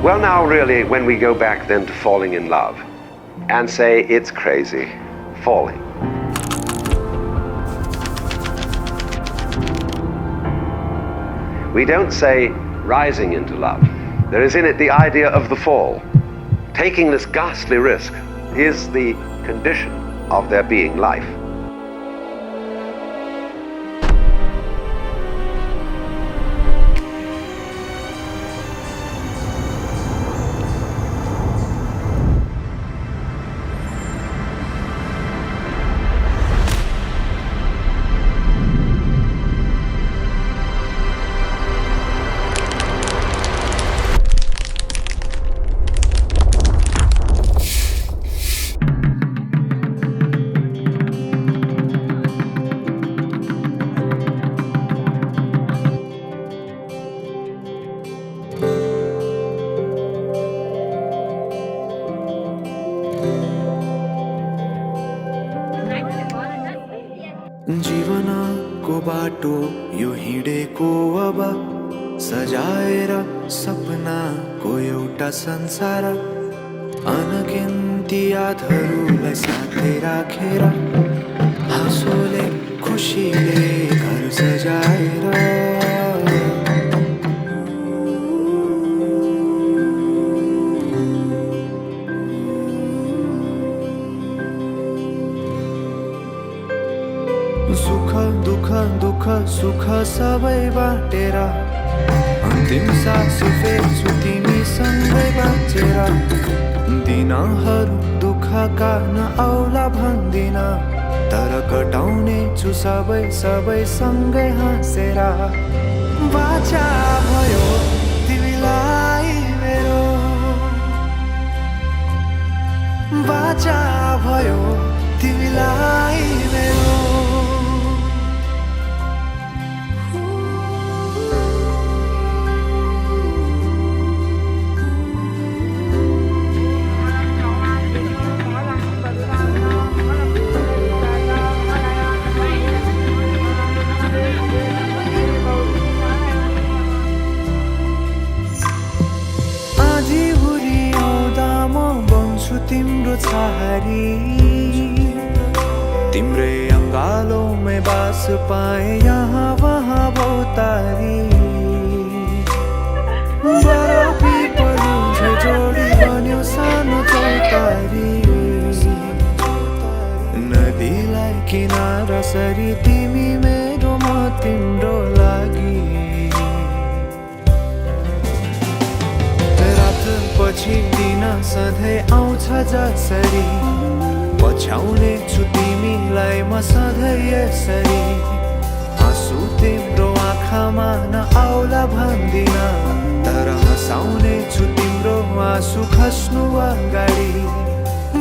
Well, now, really, when we go back then to falling in love and say it's crazy, falling. We don't say rising into love. There is in it the idea of the fall. Taking this ghastly risk is the condition of there being life. जीवनको बाटो यो हिँडेको अब सजाएर सपनाको एउटा संसार अनगिन्ती यादहरूलाई साथै राखेर हाँसोले खुसीले घर सजाएर सुख दुख दुख सुख सबै बाटेर अन्तिम सास फेर्छु तिमीसँगै बाँचेर दिनहरू दुःखका नआउला भन्दिन तर कटाउने छु सबै सबै सँगै हाँसेर बाचा भयो तिमीलाई मेरो बाचा भयो तिमीलाई मेरो तिम्रो छहारी तिम्रै अङ्गालोमै बास पाए यहाँ वहाँ बहुतारी बरफी परू जोडी बन्यो सानो चौतारी नदीलाई किनारा सरी तिमी मेरो म तिम्रो लागि पछि दिन सधैँ आउँछ जसरी पछ्याउने छु तिमीलाई म सधैँ यसरी आँसु तिम्रो आँखामा नआउला भन्दिन तर हँसाउने छु तिम्रो आँसु खस्नु अगाडि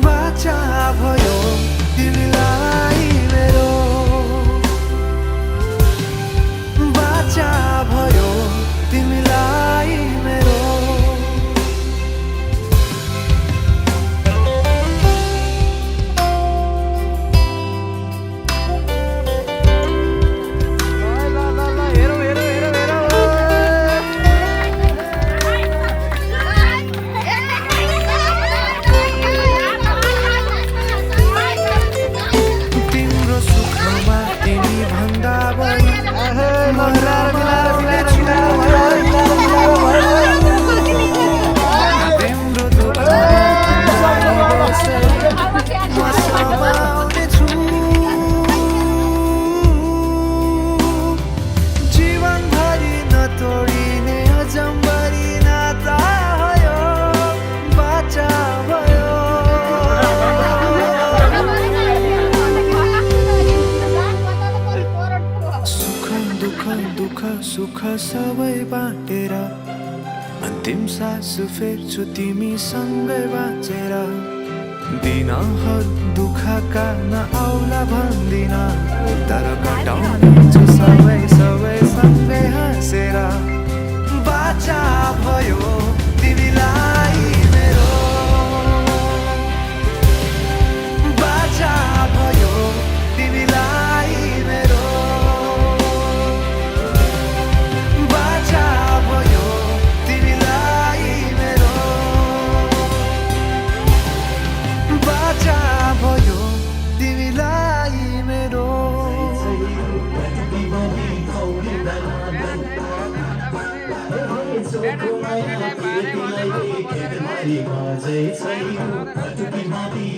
बाचा भयो तिमीलाई मेरो बाचा भयो तिमीलाई मेरो सुख सबै बाटेर अन्तिम सास फेर्छु तिमीसँगै बाँचेर दिनहरू दुःखका नआउला भन्दिन तर कटाउने छु सबै सबै सँगै हाँसेर बाचा भयो तिमीलाई मेरो बाचा भयो तिमीलाई मेरो बाचा भयो तिमीलाई मेरो तिमीको माया प्रीतिलाई देखेर मरि म झै छैन अटुकी माथि